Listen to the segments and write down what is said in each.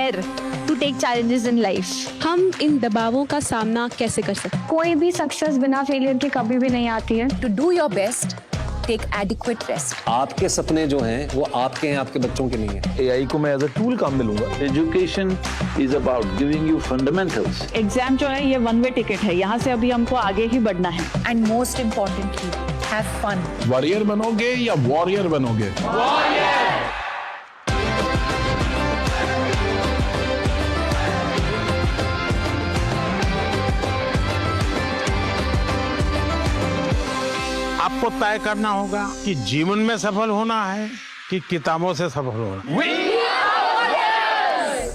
Dare to take challenges in life. हम इन दबावों का सामना कैसे कर सकते हैं? कोई भी सक्सेस बिना फेलियर के कभी भी नहीं आती है। To do your best, take adequate rest. आपके सपने जो हैं वो आपके हैं, आपके बच्चों के नहीं है। AI को मैं एज अ टूल काम में लूंगा। Education is about giving you fundamentals. Exam जो है ये वन वे टिकट है, यहाँ से अभी हमको आगे ही बढ़ना है। And most importantly, have fun. Warrior बनोगे या वॉरियर बनोगे? आपको तय करना होगा कि जीवन में सफल होना है कि किताबों से सफल होना है।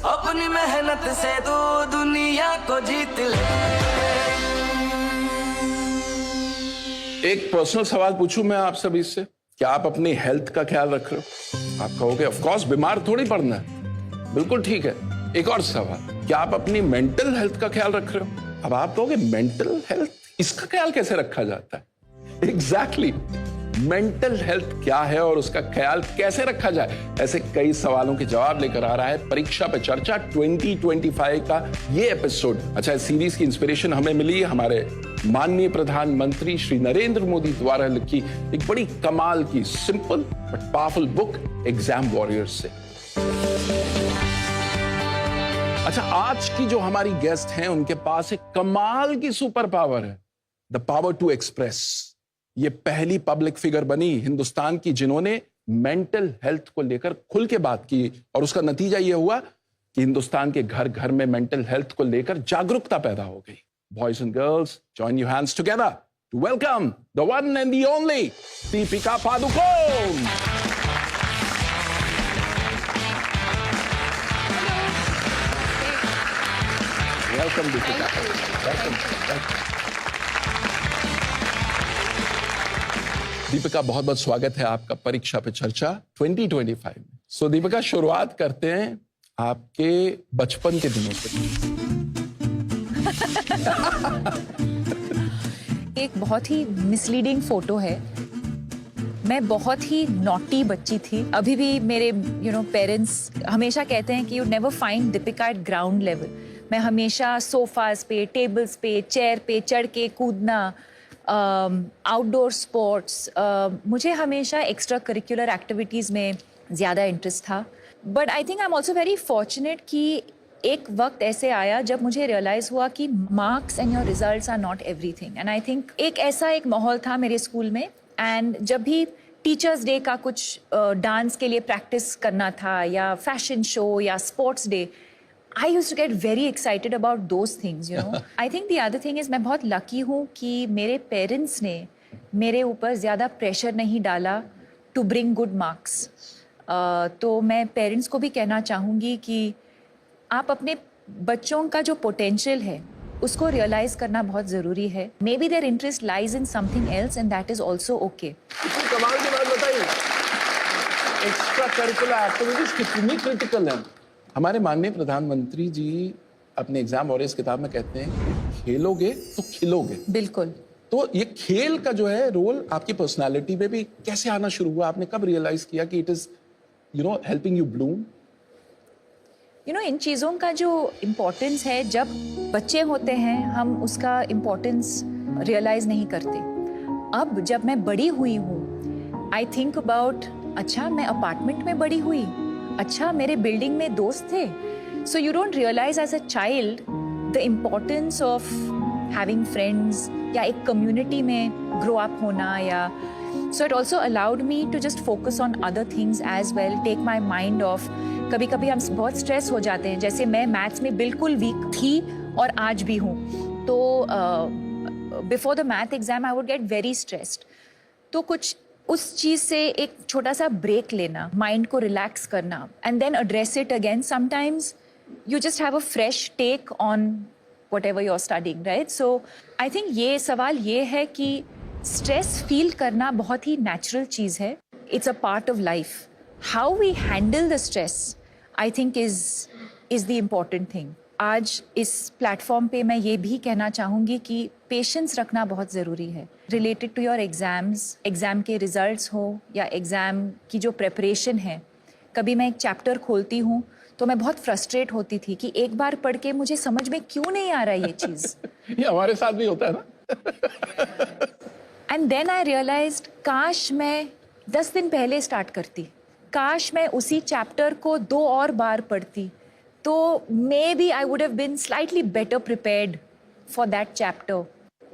अपनी मेहनत से तू दुनिया को जीत ले। एक पर्सनल सवाल पूछूं मैं आप सभी से, क्या आप अपनी हेल्थ का ख्याल रख रहे हो? आप कहोगे ऑफ कोर्स बीमार थोड़ी पड़ना है, बिल्कुल ठीक है। एक और सवाल, क्या आप अपनी मेंटल हेल्थ का ख्याल रख रहे हो? अब आप कहोगे मेंटल हेल्थ, इसका ख्याल कैसे रखा जाता है? एग्जैक्टली मेंटल हेल्थ क्या है और उसका ख्याल कैसे रखा जाए, ऐसे कई सवालों के जवाब लेकर आ रहा है परीक्षा पे चर्चा 2025 का ये एपिसोड। अच्छा, इस सीरीज की इंस्पिरेशन हमें मिली हमारे माननीय प्रधानमंत्री श्री नरेंद्र मोदी द्वारा लिखी एक बड़ी कमाल की simple but powerful book exam warriors से। अच्छा, आज की जो हमारी गेस्ट हैं उनके पास एक कमाल की सुपर पावर है, द पावर टू एक्सप्रेस। ये पहली पब्लिक फिगर बनी हिंदुस्तान की जिन्होंने मेंटल हेल्थ को लेकर खुल के बात की, और उसका नतीजा ये हुआ कि हिंदुस्तान के घर घर में मेंटल हेल्थ को लेकर जागरूकता पैदा हो गई। Boys and girls, join your hands together to welcome the one and the only Deepika Padukone. Welcome Deepika, welcome. Deepika, बहुत बहुत स्वागत है आपका परीक्षा पे चर्चा 2025 में। सो दीपिका, शुरुआत करते हैं आपके बचपन के दिनों से। एक बहुत ही मिसलीडिंग फोटो है। मैं बहुत ही नॉटी बच्ची थी। अभी भी मेरे पेरेंट्स हमेशा कहते हैं कि you never find Deepika eight ground level. मैं हमेशा सोफाज पे, टेबल्स पे, चेयर पे चढ़ के कूदना, आउटडोर स्पोर्ट्स, मुझे हमेशा एक्स्ट्रा करिकुलर एक्टिविटीज़ में ज़्यादा इंटरेस्ट था। But I think I am also very fortunate कि एक वक्त ऐसे आया जब मुझे रियलाइज़ हुआ कि marks and your results are not everything. And I think एक माहौल था मेरे स्कूल में, एंड जब भी टीचर्स डे का कुछ डांस के लिए प्रैक्टिस करना था या फैशन शो या sports day, I used to get very excited about those things, you know. I think the other thing is मैं बहुत लकी हूँ कि मेरे पेरेंट्स ने मेरे ऊपर ज़्यादा प्रेशर नहीं डाला to bring good marks. तो मैं पेरेंट्स को भी कहना चाहूँगी कि आप अपने बच्चों का जो पोटेंशियल है उसको रियलाइज़ करना बहुत ज़रूरी है। Maybe their interest lies in something else and that is also okay. कमाल की बात बताइए, एक्स्ट्रा करिकुलर एक्टिविटीज कितनी क्रिटिकल है। हमारे माननीय प्रधानमंत्री जी अपने एग्जाम वॉरियर्स किताब में कहते हैं खेलोगे तो खिलोगे। बिल्कुल। तो ये खेल का जो है रोल आपकी पर्सनालिटी में भी कैसे आना शुरू हुआ? आपने कब रियलाइज किया कि it is helping you bloom? इन चीज़ों का जो इम्पोर्टेंस है, जब बच्चे होते हैं हम उसका इम्पोर्टेंस रियलाइज नहीं करते। अब जब मैं बड़ी हुई हूँ, आई थिंक अबाउट, अच्छा मैं अपार्टमेंट में बड़ी हुई, अच्छा मेरे बिल्डिंग में दोस्त थे। So you don't realise as a child the importance of having friends या एक कम्युनिटी में ग्रो अप होना, या so it also allowed me to just focus on other things as well, take my mind off. कभी कभी हम बहुत stress हो जाते हैं, जैसे मैं मैथ्स में बिल्कुल वीक थी और आज भी हूँ, तो before the math exam I would get very stressed. तो कुछ उस चीज़ से एक छोटा सा ब्रेक लेना, माइंड को रिलैक्स करना, and then address it again. Sometimes you just have a fresh take on whatever you are studying, right? So I think ये सवाल ये है कि स्ट्रेस फील करना बहुत ही नेचुरल चीज़ है। It's a part of life. How we handle the stress I think is the important thing. आज इस प्लेटफॉर्म पे मैं ये भी कहना चाहूँगी कि पेशेंस रखना बहुत ज़रूरी है related to your exams, exam के रिजल्ट्स हो या एग्ज़ाम की जो प्रेपरेशन है। कभी मैं एक चैप्टर खोलती हूँ तो मैं बहुत फ्रस्ट्रेट होती थी कि एक बार पढ़ के मुझे समझ में क्यों नहीं आ रहा ये चीज़। ये हमारे साथ भी होता है ना। एंड देन आई रियलाइज्ड काश मैं 10 दिन पहले स्टार्ट करती, काश मैं उसी चैप्टर को 2 और बार पढ़ती, तो maybe I would have been slightly better prepared for that chapter.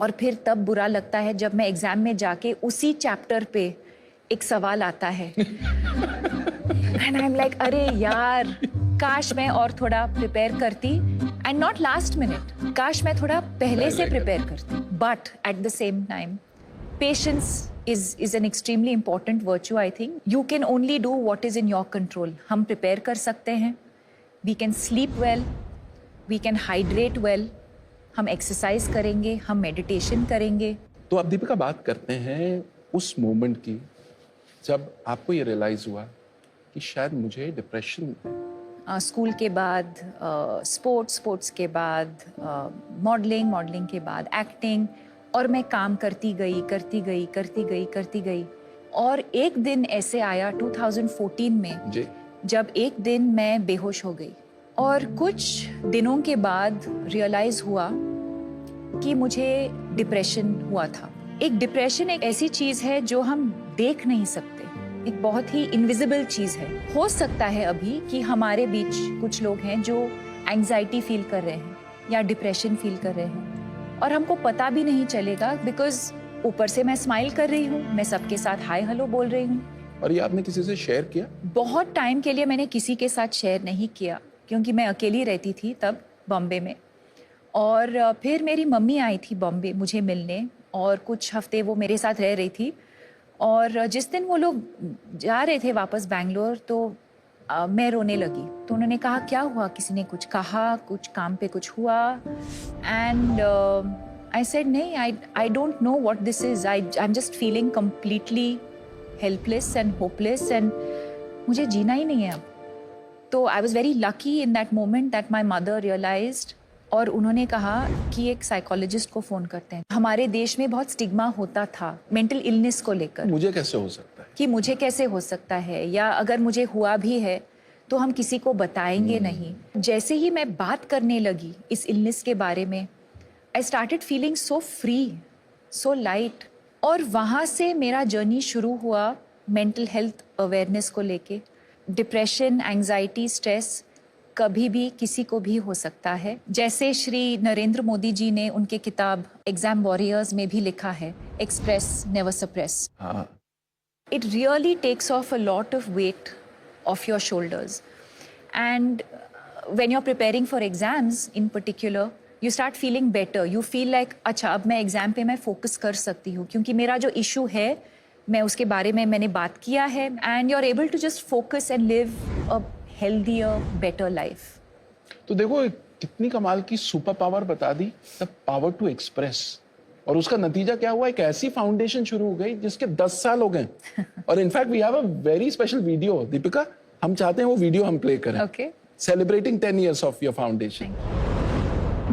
और फिर तब बुरा लगता है जब मैं एग्जाम में जाके उसी चैप्टर पे एक सवाल आता है एंड आई एम लाइक अरे यार, काश मैं और थोड़ा प्रिपेयर करती, एंड नॉट लास्ट मिनट, काश मैं थोड़ा पहले से प्रिपेयर करती। But at the same time patience is an extremely important virtue, I think. You can only do what is in your control. हम prepare कर सकते हैं, we can sleep well, we can hydrate well, हम exercise करेंगे, हम meditation करेंगे। तो अब दीपिका बात करते हैं उस मोमेंट की जब आपको ये रियलाइज हुआ कि शायद मुझे डिप्रेशन, स्कूल के बाद स्पोर्ट्स के बाद मॉडलिंग के बाद एक्टिंग, और मैं काम करती गई। और एक दिन ऐसे आया 2014 में जी, जब एक दिन मैं बेहोश हो गई, और कुछ दिनों के बाद रियलाइज हुआ कि मुझे डिप्रेशन हुआ था। एक डिप्रेशन एक ऐसी चीज है जो हम देख नहीं सकते, एक बहुत ही इनविजिबल चीज है। हो सकता है अभी कि हमारे बीच कुछ लोग हैं जो एंजाइटी फील कर रहे हैं या डिप्रेशन फील कर रहे हैं, और हमको पता भी नहीं चलेगा, बिकॉज ऊपर से मैं स्माइल कर रही हूँ, मैं सबके साथ हाय हेलो बोल रही हूँ। और ये आपने किसी से शेयर किया? बहुत टाइम के लिए मैंने किसी के साथ शेयर नहीं किया, क्योंकि मैं अकेली रहती थी तब बॉम्बे में। और फिर मेरी मम्मी आई थी बॉम्बे मुझे मिलने, और कुछ हफ्ते वो मेरे साथ रह रही थी। और जिस दिन वो लोग जा रहे थे वापस बैंगलोर, तो मैं रोने लगी। तो उन्होंने कहा क्या हुआ, किसी ने कुछ कहा, कुछ काम पे कुछ हुआ? एंड आई सेड नहीं, I don't know what this is, I am just feeling completely helpless and hopeless, and मुझे जीना ही नहीं है अब। तो I was very lucky in that moment that my mother realised, और उन्होंने कहा कि एक साइकोलॉजिस्ट को फ़ोन करते हैं। हमारे देश में बहुत स्टिग्मा होता था मेंटल इलनेस को लेकर, मुझे कैसे हो सकता है, कि मुझे कैसे हो सकता है, या अगर मुझे हुआ भी है तो हम किसी को बताएंगे नहीं। जैसे ही मैं बात करने लगी इस इलनेस के बारे में, I started feeling so free, so light. और वहाँ से मेरा जर्नी शुरू हुआ मेंटल हेल्थ अवेयरनेस को लेके। डिप्रेशन, एंजाइटी, स्ट्रेस कभी भी किसी को भी हो सकता है। जैसे श्री नरेंद्र मोदी जी ने उनके किताब एग्जाम वॉरियर्स में भी लिखा है, एक्सप्रेस नेवर सप्रेस। हाँ, It really takes off a lot of weight off your shoulders. And when you're preparing for exams in particular, you start feeling better. You feel like, अच्छा अब मैं exam पे मैं फोकस कर सकती हूँ, क्योंकि मेरा जो इशू है मैं उसके बारे में मैंने बात किया है, and you're able to just focus and live a healthier, better life. तो देखो कितनी कमाल की सुपर पावर बता दी, द पावर टू एक्सप्रेस। और उसका नतीजा क्या हुआ, एक ऐसी फाउंडेशन शुरू हो गई जिसके 10 साल हो गए। और in fact we have a very special video, Deepika, हम चाहते हैं वो वीडियो हम प्ले करें, Okay. Celebrating 10 years of your foundation.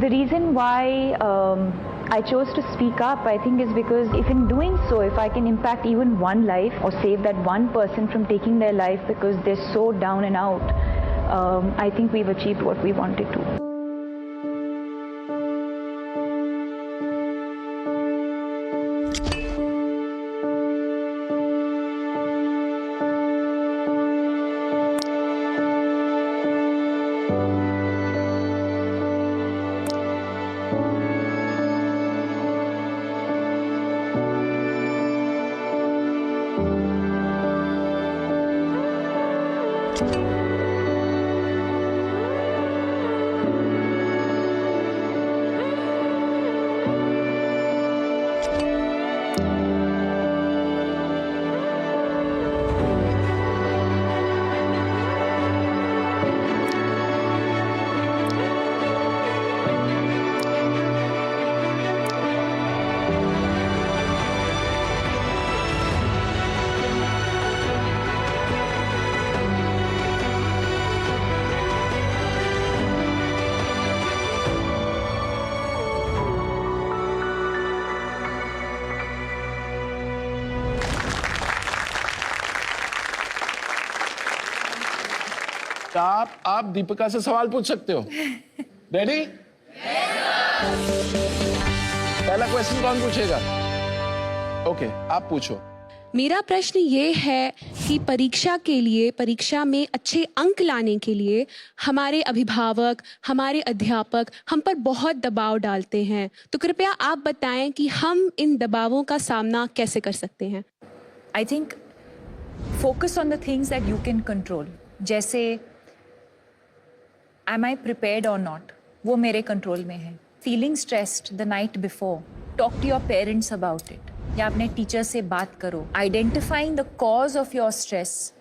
The reason why I chose to speak up, I think, is because if in doing so, if I can impact even one life or save that one person from taking their life because they're so down and out, I think we've achieved what we wanted to. आप दीपिका से सवाल पूछ सकते हो। Ready? पहला question कौन पूछेगा? Okay, आप पूछो। मेरा प्रश्न ये है कि परीक्षा में अच्छे अंक लाने के लिए हमारे अभिभावक, हमारे अध्यापक हम पर बहुत दबाव डालते हैं, तो कृपया आप बताएं कि हम इन दबावों का सामना कैसे कर सकते हैं। I think focus on the things that you can control. जैसे am I prepared or not? वो मेरे कंट्रोल में है. Feeling stressed the night before. Talk to your parents about it. या अपने टीचर से बात करो. Identifying the cause of your stress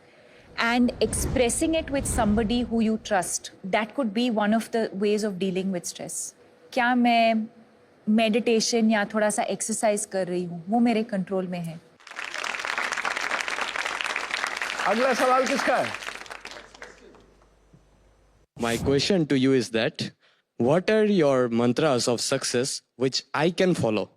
and expressing it with somebody who you trust. That could be one of the ways of dealing with stress. क्या मैं meditation या थोड़ा सा एक्सरसाइज कर रही हूँ, वो मेरे कंट्रोल में है। अगला सवाल किसका है? My question to you is that what are your mantras of success which I can follow?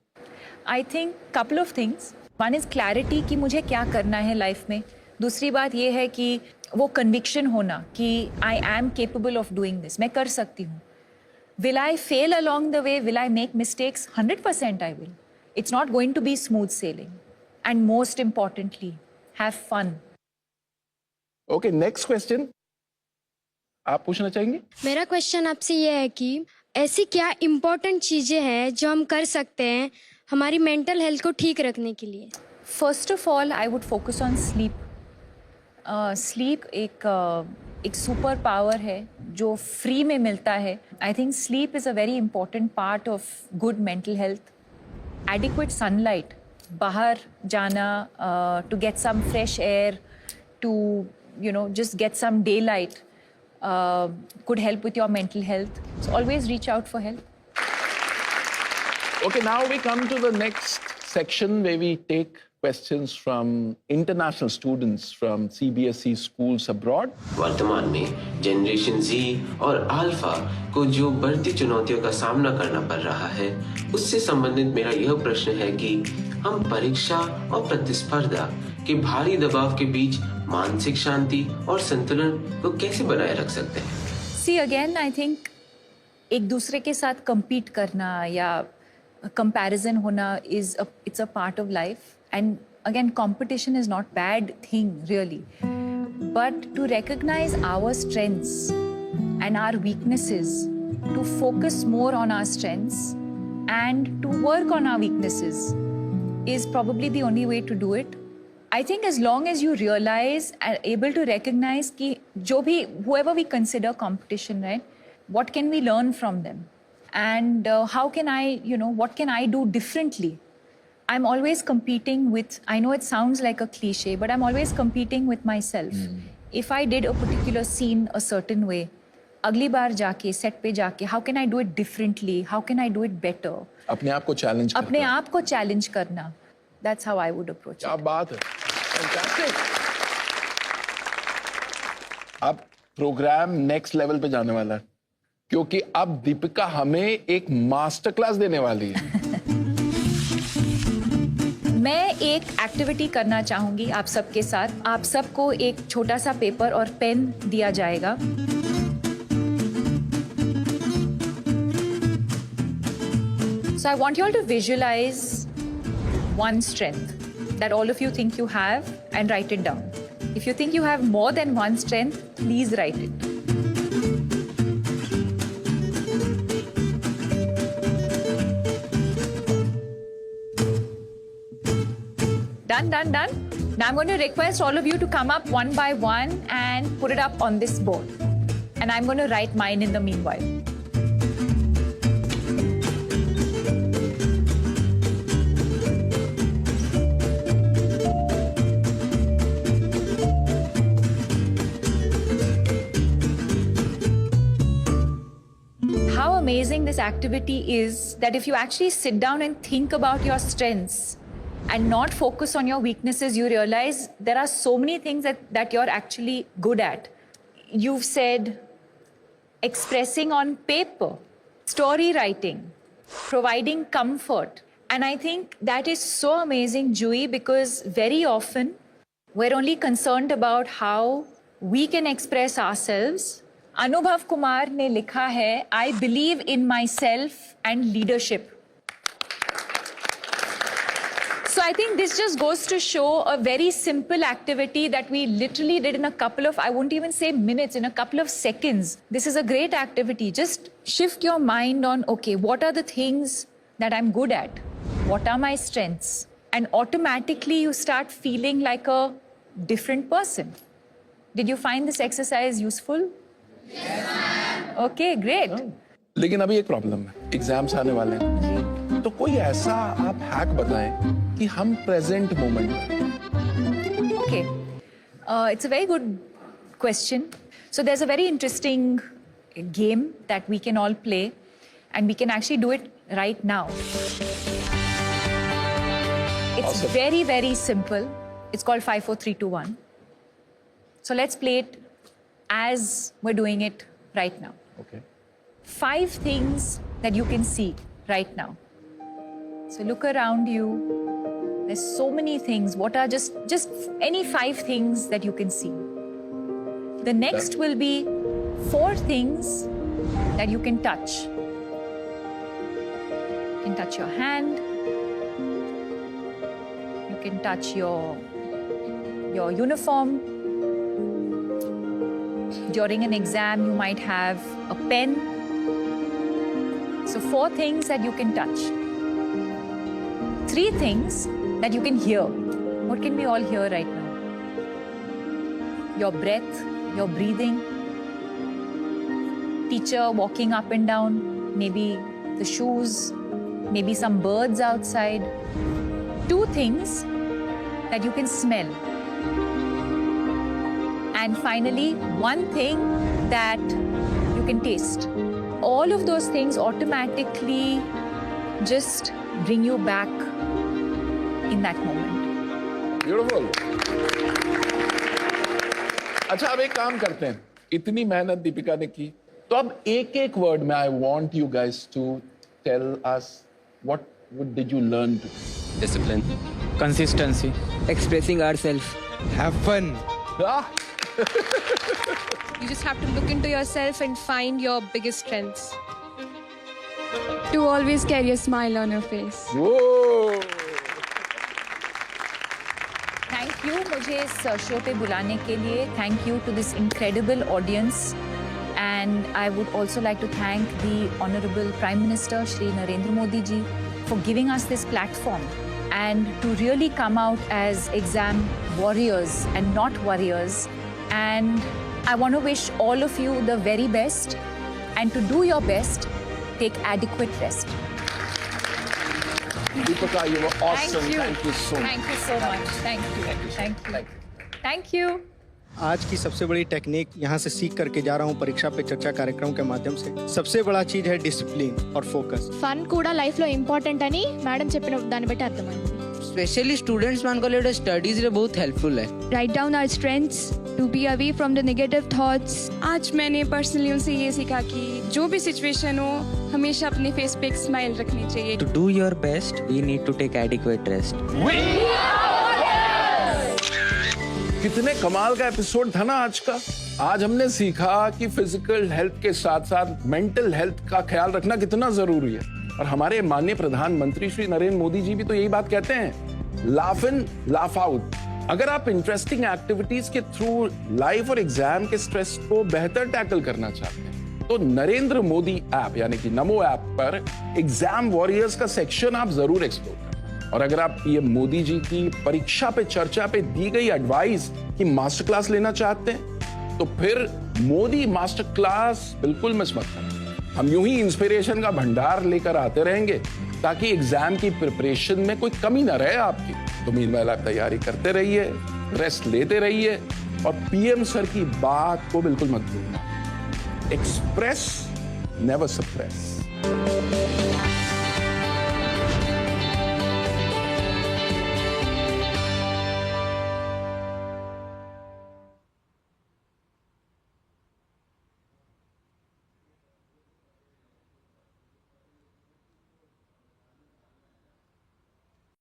I think couple of things. One is clarity कि मुझे क्या करना है लाइफ में. दूसरी बात ये है कि वो conviction होना कि I am capable of doing this. मैं कर सकती हूँ. Will I fail along the way? Will I make mistakes? 100% I will. It's not going to be smooth sailing. And most importantly, have fun. Okay, next question. आप पूछना चाहेंगे? मेरा question आपसे ये है कि ऐसी क्या इम्पोर्टेंट चीज़ें हैं जो हम कर सकते हैं हमारी मेंटल हेल्थ को ठीक रखने के लिए? First of all, I would focus on sleep. Sleep एक सुपर पावर है जो फ्री में मिलता है. I think sleep is a very important part of good mental health. Adequate sunlight, बाहर जाना, to get some fresh air, to just get some daylight. Could help with your mental health. So always reach out for help. Okay, now we come to the next section where we take questions from international students from CBSE schools abroad. वर्तमान में generation Z और alpha को जो बढ़ती चुनौतियों का सामना करना पड़ रहा है, उससे संबंधित मेरा यह प्रश्न है कि हम परीक्षा और प्रतिस्पर्धा के भारी दबाव के बीच मानसिक शांति और संतुलन को कैसे बनाए रख सकते हैं? See again, I think एक दूसरे के साथ compete करना या comparison होना it's a part of life. And again, competition is not bad thing really. But to recognize our strengths and our weaknesses, to focus more on our strengths and to work on our weaknesses is probably the only way to do it. I think as long as you realize and able to recognize कि जो भी whoever we consider competition, right? What can we learn from them? And how can I, what can I do differently? I'm always competing with, I know it sounds like a cliche, but I'm always competing with myself. If I did a particular scene a certain way, अगली बार जाके set पे जाके how can I do it differently? How can I do it better? अपने आप को challenge करना. अपने आप को challenge करना. That's how I would approach it. क्या बात है. Fantastic. अब प्रोग्राम नेक्स्ट लेवल पे जाने वाला है क्योंकि अब दीपिका हमें एक मास्टर क्लास देने वाली है. मैं एक एक्टिविटी करना चाहूंगी आप सबके साथ. आप सबको एक छोटा सा पेपर और पेन दिया जाएगा. So I want you all to visualize one strength that all of you think you have and write it down. If you think you have more than one strength, please write it. Done. Now I'm going to request all of you to come up one by one and put it up on this board. And I'm going to write mine in the meanwhile. How amazing this activity is that if you actually sit down and think about your strengths and not focus on your weaknesses, you realize there are so many things that you're actually good at. You've said expressing on paper, story writing, providing comfort. And I think that is so amazing, Jui, because very often we're only concerned about how we can express ourselves. अनुभव कुमार ने लिखा है, I believe in myself and leadership. So I think this just goes to show a very simple activity that we literally did in a couple of, I won't even say minutes, in a couple of seconds. This is a great activity. Just shift your mind on, okay, what are the things that I'm good at? What are my strengths? And automatically you start feeling like a different person. Did you find this exercise useful? Yes, ma'am. Okay, great. लेकिन अभी एक problem है, exams आने वाले हैं, तो कोई ऐसा आप हैक बताएं कि हम प्रेजेंट मोमेंट में। Okay, it's a very good question. So there's a very interesting game that we can all play, and we can actually do it right now. It's Awesome. very, very simple. It's called 5, 4, 3, 2, 1. So let's play it as we're doing it right now. Okay. 5 things that you can see right now. So look around you. There's so many things. What are just any 5 things that you can see? The next will be 4 things that you can touch. You can touch your hand. You can touch your uniform. During an exam, you might have a pen. So 4 things that you can touch. 3 things that you can hear. What can we all hear right now? Your breath, your breathing. Teacher walking up and down. Maybe the shoes. Maybe some birds outside. 2 things that you can smell. And finally, 1 thing that you can taste. All of those things automatically just bring you back in that moment. Beautiful. अच्छा, अब एक काम करते हैं, इतनी मेहनत दीपिका ने की, तो अब एक वर्ड में I want you guys to tell us what did you learn to? Discipline. Consistency. Expressing ourselves. Have fun. You just have to look into yourself and find your biggest strengths. To always carry a smile on your face. Whoa! Thank you मुझे इस show पे बुलाने के लिए. Thank you to this incredible audience. And I would also like to thank the Honorable Prime Minister Shri Narendra Modi ji for giving us this platform and to really come out as exam warriors and not warriors. And I want to wish all of you the very best, and to do your best, take adequate rest. Deepika, you were awesome. Thank you so much. Thank you so much. Thank you. Thank you. Thank you. आज की सबसे बड़ी technique यहाँ से सीख करके जा रहा हूँ परीक्षा पे चर्चा कार्यक्रम के माध्यम से. सबसे बड़ा चीज है डिसिप्लिन और फोकस. ఫన్ కూడా లైఫ్ లో ఇంపార్టెంట్ అని మేడం చెప్పిన దాన్ని బట్టి అర్థమైంది. स्पेशली स्टूडेंट्स मान को लिए स्टडीज रे बहुत हेल्पफुल है. Write down our strengths to be away from the negative thoughts. आज मैंने पर्सनली उनसे ये सीखा कि जो भी सिचुएशन हो हमेशा अपने फेस पे एक स्माइल रखनी चाहिए. To do your best we need to take adequate rest. कितने कमाल का एपिसोड था ना आज का. आज हमने सीखा कि फिजिकल हेल्थ के साथ साथ मेंटल हेल्थ का ख्याल रखना कितना जरूरी है. और हमारे माननीय प्रधानमंत्री श्री नरेंद्र मोदी जी भी तो यही बात कहते हैं, लाफ इन लाफ आउट. अगर आप इंटरेस्टिंग एक्टिविटीज के थ्रू लाइफ और एग्जाम के स्ट्रेस को बेहतर टैकल करना चाहते हैं तो नरेंद्र मोदी ऐप यानी कि नमो ऐप पर एग्जाम वॉरियर्स का सेक्शन आप जरूर एक्सप्लोर करें. और अगर आप ये मोदी जी की परीक्षा पे चर्चा पे दी गई एडवाइस की मास्टर क्लास लेना चाहते हैं तो फिर मोदी मास्टर क्लास बिल्कुल मिस मत करें. हम यूं ही इंस्पिरेशन का भंडार लेकर आते रहेंगे ताकि एग्जाम की प्रिपरेशन में कोई कमी ना रहे आपकी. तो मीनवाइल आप तैयारी करते रहिए, रेस्ट लेते रहिए और पीएम सर की बात को बिल्कुल मत भूलना. Express, never suppress.